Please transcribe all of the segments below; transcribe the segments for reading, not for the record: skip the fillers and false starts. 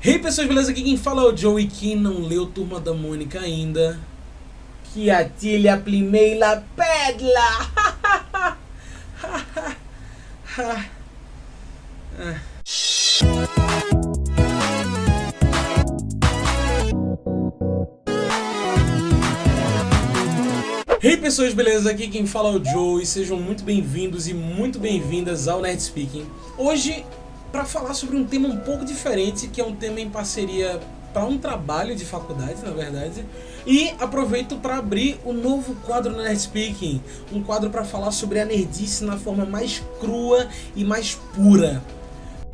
Hey pessoas, beleza? Aqui quem fala é o Joe, e quem não leu Turma da Mônica ainda, que atire a primeira pedra! Hey pessoas, beleza? Aqui quem fala é o Joe, e sejam muito bem-vindos e muito bem-vindas ao Nerd Speaking. Hoje, para falar sobre um tema um pouco diferente, que é um tema em parceria para um trabalho de faculdade, na verdade, e aproveito para abrir o novo quadro no Nerd Speaking, um quadro para falar sobre a nerdice na forma mais crua e mais pura.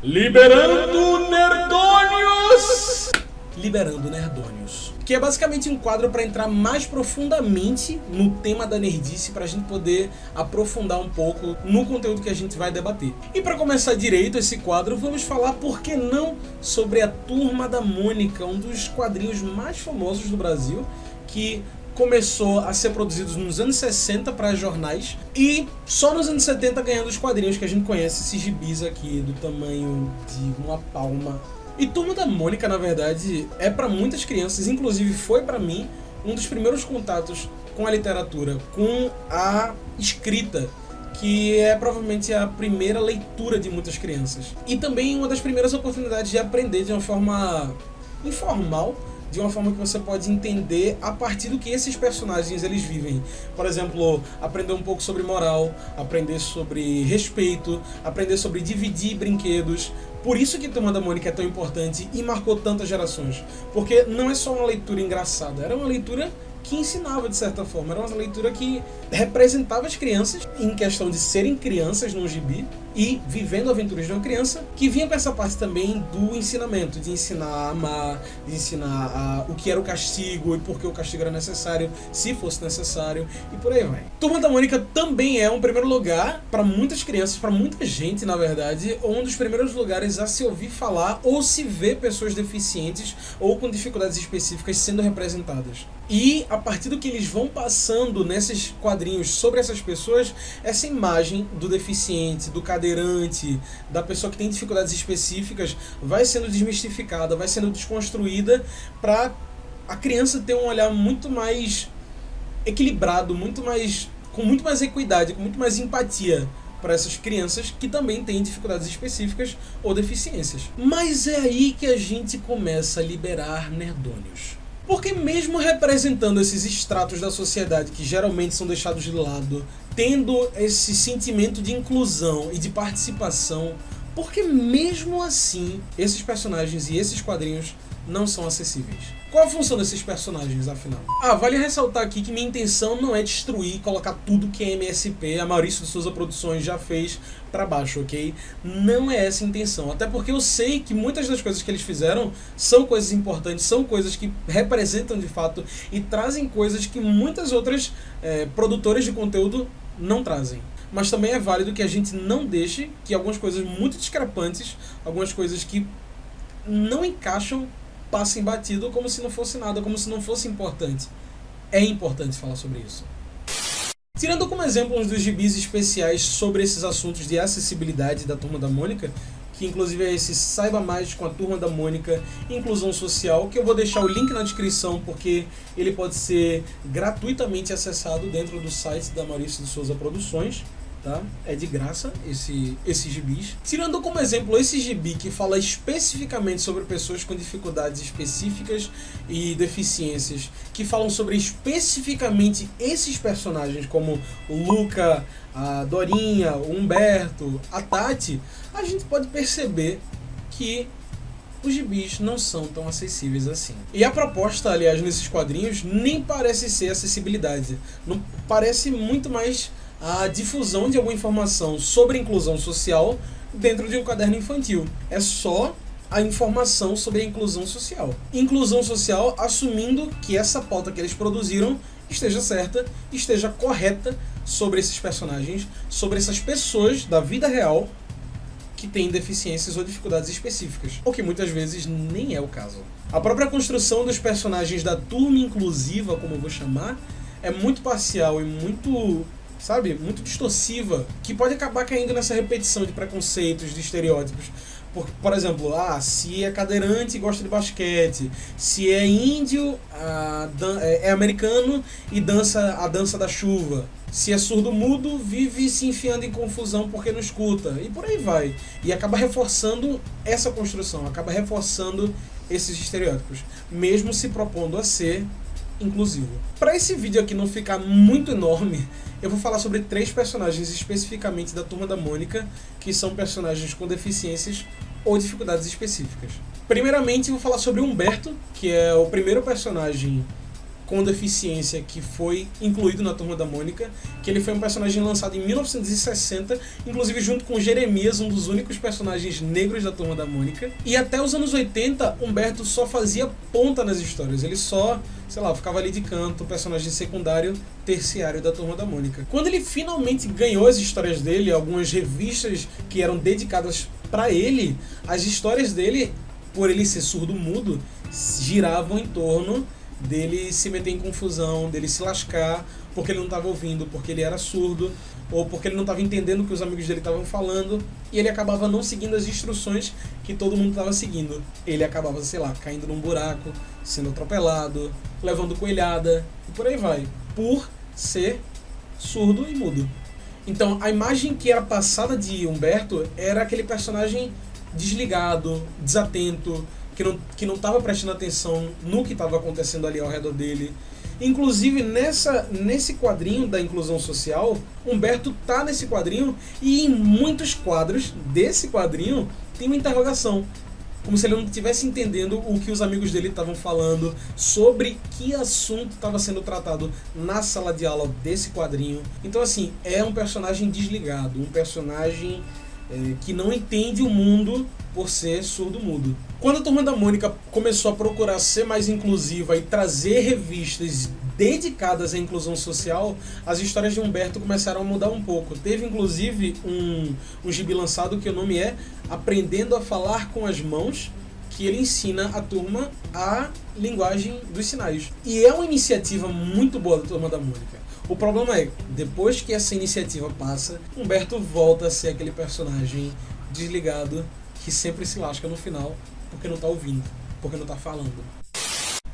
Liberando Nerdônios! Liberando Nerdônios. Que é basicamente um quadro para entrar mais profundamente no tema da nerdice, para a gente poder aprofundar um pouco no conteúdo que a gente vai debater. E para começar direito esse quadro, vamos falar, por que não, sobre a Turma da Mônica, um dos quadrinhos mais famosos do Brasil, que começou a ser produzido nos anos 60 para jornais e só nos anos 70 ganhando os quadrinhos que a gente conhece, esses gibis aqui do tamanho de uma palma. E Turma da Mônica, na verdade, é para muitas crianças, inclusive foi para mim um dos primeiros contatos com a literatura, com a escrita, que é provavelmente a primeira leitura de muitas crianças. E também uma das primeiras oportunidades de aprender de uma forma informal, de uma forma que você pode entender a partir do que esses personagens eles vivem. Por exemplo, aprender um pouco sobre moral, aprender sobre respeito, aprender sobre dividir brinquedos. Por isso que Turma da Mônica é tão importante e marcou tantas gerações. Porque não é só uma leitura engraçada, era uma leitura que ensinava de certa forma, era uma leitura que representava as crianças em questão de serem crianças num gibi e vivendo aventuras de uma criança, que vinha com essa parte também do ensinamento, de ensinar a amar, de ensinar o que era o castigo e por que o castigo era necessário, se fosse necessário, e por aí vai. Turma da Mônica também é um primeiro lugar para muitas crianças, para muita gente na verdade, um dos primeiros lugares a se ouvir falar ou se ver pessoas deficientes ou com dificuldades específicas sendo representadas. E a partir do que eles vão passando nesses quadrinhos sobre essas pessoas, essa imagem do deficiente, do cadeirante, da pessoa que tem dificuldades específicas, vai sendo desmistificada, vai sendo desconstruída para a criança ter um olhar muito mais equilibrado, com muito mais equidade, com muito mais empatia para essas crianças que também têm dificuldades específicas ou deficiências. Mas é aí que a gente começa a liberar nerdônios. Porque mesmo representando esses estratos da sociedade que geralmente são deixados de lado, tendo esse sentimento de inclusão e de participação, porque mesmo assim esses personagens e esses quadrinhos não são acessíveis. Qual a função desses personagens, afinal? Vale ressaltar aqui que minha intenção não é destruir e colocar tudo que a MSP, a Maurício de Souza Produções, já fez pra baixo, ok? Não é essa a intenção. Até porque eu sei que muitas das coisas que eles fizeram são coisas importantes, são coisas que representam de fato e trazem coisas que muitas outras produtoras de conteúdo não trazem. Mas também é válido que a gente não deixe que algumas coisas muito discrepantes, algumas coisas que não encaixam, passem batido como se não fosse nada, como se não fosse importante. É importante falar sobre isso. Tirando como exemplo uns dos gibis especiais sobre esses assuntos de acessibilidade da Turma da Mônica, que inclusive é esse Saiba Mais com a Turma da Mônica, Inclusão Social, que eu vou deixar o link na descrição porque ele pode ser gratuitamente acessado dentro do site da Maurício de Souza Produções. Tá? É de graça esses gibis. Tirando como exemplo esse gibi que fala especificamente sobre pessoas com dificuldades específicas e deficiências, que falam sobre especificamente esses personagens como o Luca, a Dorinha, o Humberto, a Tati, a gente pode perceber que os gibis não são tão acessíveis assim. E a proposta, aliás, nesses quadrinhos nem parece ser acessibilidade, não parece muito mais a difusão de alguma informação sobre inclusão social dentro de um caderno infantil. É só a informação sobre a inclusão social. Inclusão social assumindo que essa pauta que eles produziram esteja certa, esteja correta sobre esses personagens, sobre essas pessoas da vida real que têm deficiências ou dificuldades específicas, o que muitas vezes nem é o caso. A própria construção dos personagens da turma inclusiva, como eu vou chamar, é muito parcial e muito distorsiva, que pode acabar caindo nessa repetição de preconceitos, de estereótipos. Por exemplo, se é cadeirante e gosta de basquete, se é índio, é americano e dança a dança da chuva, se é surdo-mudo, vive se enfiando em confusão porque não escuta, e por aí vai. E acaba reforçando essa construção, acaba reforçando esses estereótipos, mesmo se propondo a ser inclusivo. Para esse vídeo aqui não ficar muito enorme, eu vou falar sobre 3 personagens especificamente da Turma da Mônica, que são personagens com deficiências ou dificuldades específicas. Primeiramente, vou falar sobre Humberto, que é o primeiro personagem com deficiência que foi incluído na Turma da Mônica, que ele foi um personagem lançado em 1960, inclusive junto com Jeremias, um dos únicos personagens negros da Turma da Mônica. E até os anos 80, Humberto só fazia ponta nas histórias, ele só, ficava ali de canto, personagem secundário, terciário da Turma da Mônica. Quando ele finalmente ganhou as histórias dele, algumas revistas que eram dedicadas para ele, as histórias dele, por ele ser surdo-mudo, giravam em torno dele se meter em confusão, dele se lascar porque ele não estava ouvindo, porque ele era surdo, ou porque ele não estava entendendo o que os amigos dele estavam falando, e ele acabava não seguindo as instruções que todo mundo estava seguindo. Ele acabava, caindo num buraco, sendo atropelado, levando coelhada, e por aí vai, por ser surdo e mudo. Então, a imagem que era passada de Humberto era aquele personagem desligado, desatento, que não estava prestando atenção no que estava acontecendo ali ao redor dele. Inclusive, nesse quadrinho da inclusão social, Humberto tá nesse quadrinho e em muitos quadros desse quadrinho tem uma interrogação. Como se ele não estivesse entendendo o que os amigos dele estavam falando, sobre que assunto estava sendo tratado na sala de aula desse quadrinho. Então, assim, é um personagem desligado, um personagem que não entende o mundo por ser surdo-mudo. Quando a Turma da Mônica começou a procurar ser mais inclusiva e trazer revistas dedicadas à inclusão social, as histórias de Humberto começaram a mudar um pouco. Teve inclusive um gibi lançado que o nome é Aprendendo a Falar com as Mãos, que ele ensina a turma a linguagem dos sinais. E é uma iniciativa muito boa da Turma da Mônica. O problema é, depois que essa iniciativa passa, Humberto volta a ser aquele personagem desligado que sempre se lasca no final porque não tá ouvindo, porque não tá falando.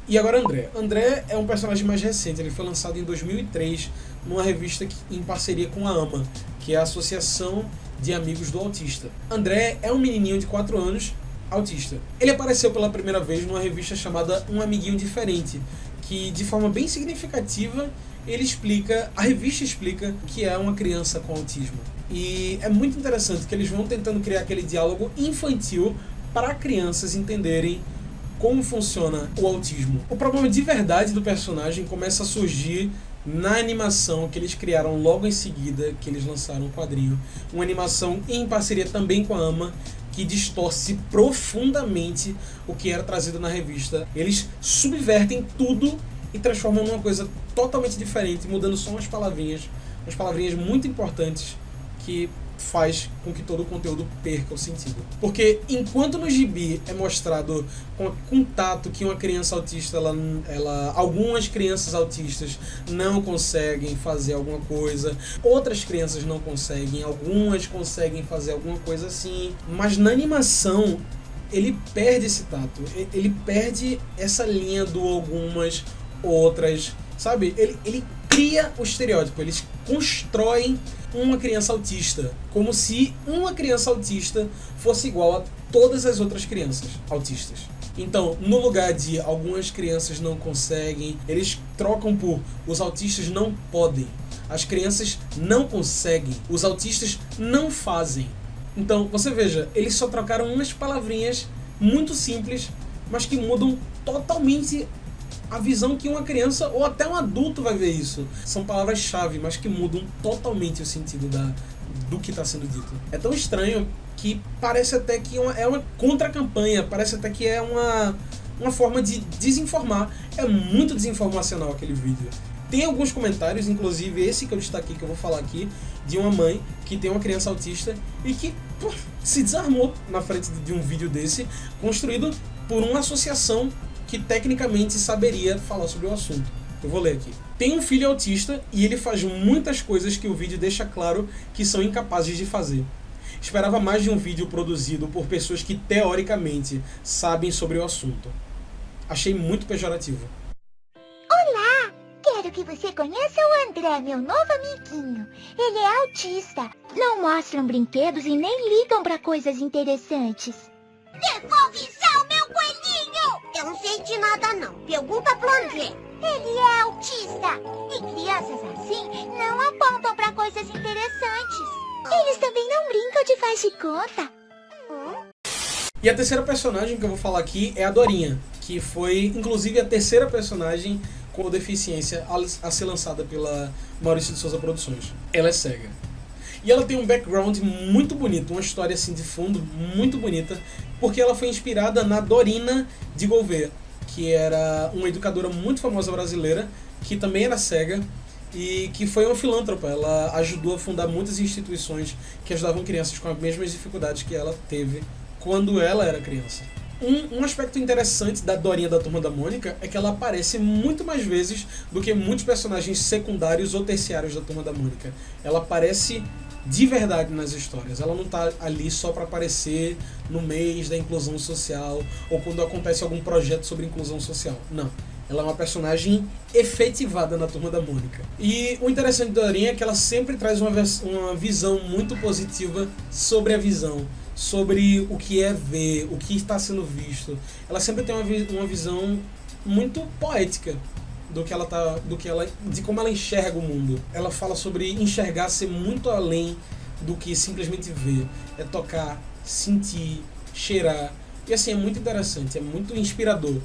E agora André. André é um personagem mais recente, ele foi lançado em 2003 numa revista em parceria com a AMA, que é a Associação de Amigos do Autista. André é um menininho de 4 anos, autista. Ele apareceu pela primeira vez numa revista chamada Um Amiguinho Diferente, que de forma bem significativa a revista explica que é uma criança com autismo. E é muito interessante que eles vão tentando criar aquele diálogo infantil para crianças entenderem como funciona o autismo. O problema de verdade do personagem começa a surgir na animação que eles criaram logo em seguida que eles lançaram o quadrinho. Uma animação em parceria também com a AMA, que distorce profundamente o que era trazido na revista. Eles subvertem tudo e transformam numa coisa totalmente diferente, mudando só umas palavrinhas muito importantes que faz com que todo o conteúdo perca o sentido. Porque enquanto no gibi é mostrado com contato que uma criança autista, algumas crianças autistas não conseguem fazer alguma coisa, outras crianças não conseguem, algumas conseguem fazer alguma coisa assim, mas na animação ele perde esse tato, ele perde essa linha do algumas, outras, sabe? Ele cria o estereótipo, eles constroem uma criança autista, como se uma criança autista fosse igual a todas as outras crianças autistas. Então, no lugar de algumas crianças não conseguem, eles trocam por os autistas não podem, as crianças não conseguem, os autistas não fazem. Então, você veja, eles só trocaram umas palavrinhas muito simples, mas que mudam totalmente a visão que uma criança ou até um adulto vai ver isso. São palavras-chave, mas que mudam totalmente o sentido do que está sendo dito. É tão estranho que parece até que é uma contra-campanha, parece até que é uma forma de desinformar. É muito desinformacional aquele vídeo. Tem alguns comentários, inclusive esse que eu destaquei, que eu vou falar aqui, de uma mãe que tem uma criança autista e que se desarmou na frente de um vídeo desse, construído por uma associação que tecnicamente saberia falar sobre o assunto. Eu vou ler aqui. Tem um filho autista e ele faz muitas coisas que o vídeo deixa claro que são incapazes de fazer. Esperava mais de um vídeo produzido por pessoas que teoricamente sabem sobre o assunto. Achei muito pejorativo. Olá! Quero que você conheça o André, meu novo amiguinho. Ele é autista. Não mostram brinquedos e nem ligam para coisas interessantes. Devolve só meu coelhinho! Eu não sei de nada não. Pergunta pro André. Ele é autista. E crianças assim não apontam para coisas interessantes. Eles também não brincam de faz de conta. E a terceira personagem que eu vou falar aqui é a Dorinha, que foi inclusive a terceira personagem com deficiência a ser lançada pela Maurício de Souza Produções. Ela é cega. E ela tem um background muito bonito, uma história assim de fundo muito bonita, porque ela foi inspirada na Dorina de Gouveia, que era uma educadora muito famosa brasileira, que também era cega e que foi uma filântropa. Ela ajudou a fundar muitas instituições que ajudavam crianças com as mesmas dificuldades que ela teve quando ela era criança. Um aspecto interessante da Dorinha da Turma da Mônica é que ela aparece muito mais vezes do que muitos personagens secundários ou terciários da Turma da Mônica. Ela aparece de verdade nas histórias. Ela não está ali só para aparecer no mês da inclusão social ou quando acontece algum projeto sobre inclusão social. Não. Ela é uma personagem efetivada na Turma da Mônica. E o interessante da Dorinha é que ela sempre traz uma visão muito positiva sobre a visão, sobre o que é ver, o que está sendo visto. Ela sempre tem uma visão muito poética de como ela enxerga o mundo. Ela fala sobre enxergar ser muito além do que simplesmente ver. É tocar, sentir, cheirar. E assim, é muito interessante, é muito inspirador.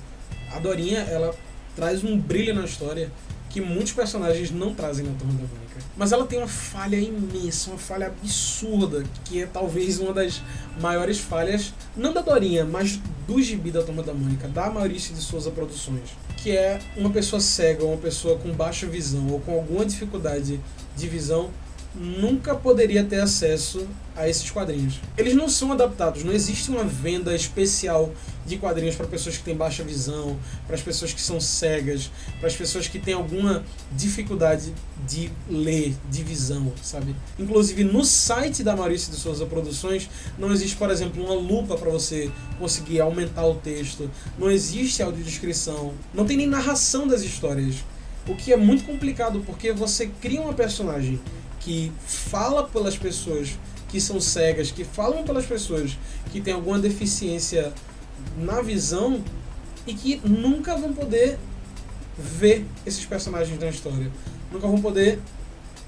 A Dorinha, ela traz um brilho na história que muitos personagens não trazem na Turma da Mônica. Mas ela tem uma falha imensa, uma falha absurda, que é talvez uma das maiores falhas, não da Dorinha, mas do gibi da Turma da Mônica, da Maurício de Souza Produções, que é uma pessoa cega, uma pessoa com baixa visão ou com alguma dificuldade de visão nunca poderia ter acesso a esses quadrinhos. Eles não são adaptados, não existe uma venda especial de quadrinhos para pessoas que têm baixa visão, para as pessoas que são cegas, para as pessoas que têm alguma dificuldade de ler, de visão, sabe? Inclusive no site da Maurício de Souza Produções não existe, por exemplo, uma lupa para você conseguir aumentar o texto, não existe audiodescrição, não tem nem narração das histórias, o que é muito complicado porque você cria uma personagem que fala pelas pessoas que são cegas, que falam pelas pessoas que têm alguma deficiência na visão e que nunca vão poder ver esses personagens na história, nunca vão poder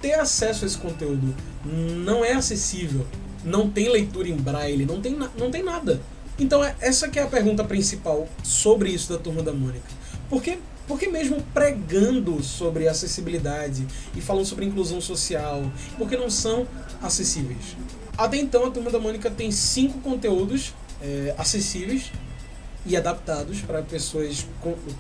ter acesso a esse conteúdo. Não é acessível, não tem leitura em braille, não tem nada. Então essa que é a pergunta principal sobre isso da Turma da Mônica. Por que mesmo pregando sobre acessibilidade e falando sobre inclusão social, por que não são acessíveis? Até então a Turma da Mônica tem 5 conteúdos acessíveis e adaptados para pessoas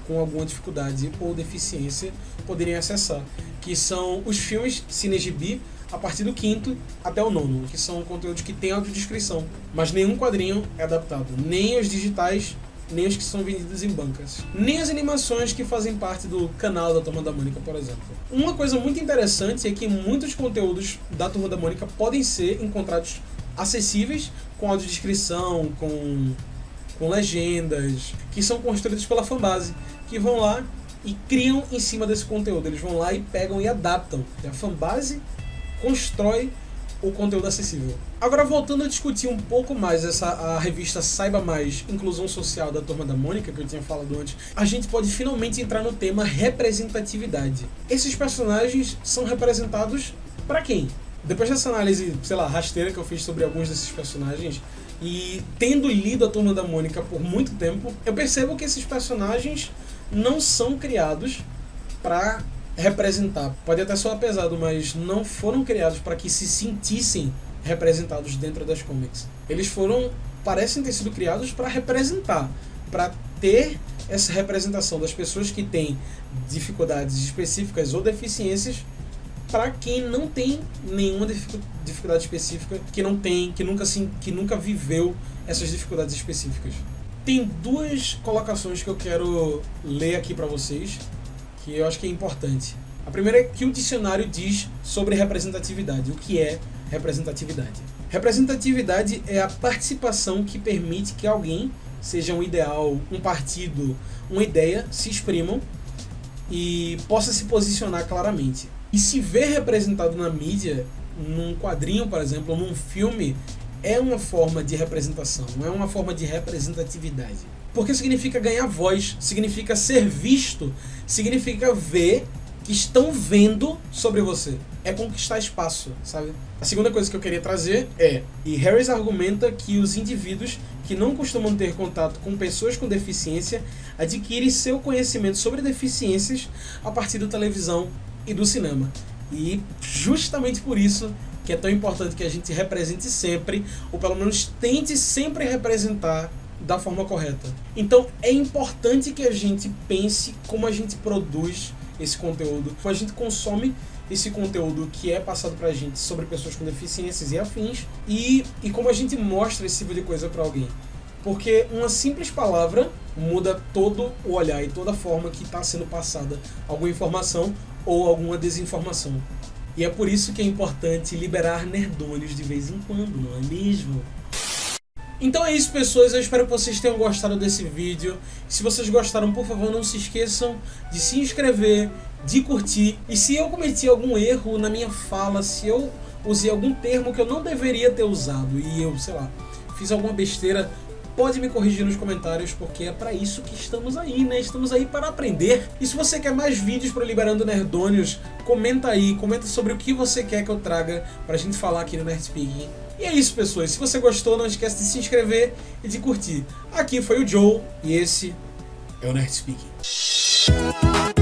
com alguma dificuldade ou deficiência poderem acessar, que são os filmes Cinegibi a partir do 5º até o 9º, que são conteúdos que têm audiodescrição, mas nenhum quadrinho é adaptado, nem os digitais, nem os que são vendidos em bancas, nem as animações que fazem parte do canal da Turma da Mônica, por exemplo. Uma coisa muito interessante é que muitos conteúdos da Turma da Mônica podem ser encontrados acessíveis com audiodescrição, com legendas, que são construídos pela fanbase, que vão lá e criam em cima desse conteúdo. Eles vão lá e pegam e adaptam. A fanbase constrói o conteúdo acessível. Agora, voltando a discutir um pouco mais a revista Saiba Mais, Inclusão Social da Turma da Mônica, que eu tinha falado antes, a gente pode finalmente entrar no tema representatividade. Esses personagens são representados para quem? Depois dessa análise, rasteira que eu fiz sobre alguns desses personagens, e tendo lido a Turma da Mônica por muito tempo, eu percebo que esses personagens não são criados para representar. Pode até soar pesado, mas não foram criados para que se sentissem representados dentro das comics. Eles parecem ter sido criados para representar, para ter essa representação das pessoas que têm dificuldades específicas ou deficiências, para quem não tem nenhuma dificuldade específica, que nunca viveu essas dificuldades específicas. Tem 2 colocações que eu quero ler aqui para vocês, que eu acho que é importante. A primeira é que o dicionário diz sobre representatividade, o que é representatividade. Representatividade é a participação que permite que alguém, seja um ideal, um partido, uma ideia, se exprimam e possa se posicionar claramente. E se ver representado na mídia, num quadrinho, por exemplo, ou num filme, é uma forma de representação, é uma forma de representatividade. Porque significa ganhar voz, significa ser visto, significa ver que estão vendo sobre você. É conquistar espaço, sabe? A segunda coisa que eu queria trazer é, e Harris argumenta que os indivíduos que não costumam ter contato com pessoas com deficiência adquirem seu conhecimento sobre deficiências a partir da televisão e do cinema. E justamente por isso que é tão importante que a gente represente sempre, ou pelo menos tente sempre representar da forma correta. Então é importante que a gente pense como a gente produz esse conteúdo, como a gente consome esse conteúdo que é passado pra gente sobre pessoas com deficiências e afins, e como a gente mostra esse tipo de coisa pra alguém. Porque uma simples palavra muda todo o olhar e toda a forma que está sendo passada alguma informação ou alguma desinformação. E é por isso que é importante liberar nerdônios de vez em quando, não é mesmo? Então é isso, pessoas, eu espero que vocês tenham gostado desse vídeo. Se vocês gostaram, por favor, não se esqueçam de se inscrever, de curtir. E se eu cometi algum erro na minha fala, se eu usei algum termo que eu não deveria ter usado e eu, sei lá, fiz alguma besteira, pode me corrigir nos comentários, porque é pra isso que estamos aí, né? Estamos aí para aprender. E se você quer mais vídeos para Liberando Nerdônios, comenta aí, comenta sobre o que você quer que eu traga pra gente falar aqui no Nerd Speaking. E é isso, pessoas. Se você gostou, não esquece de se inscrever e de curtir. Aqui foi o Joe e esse é o Nerd Speaking.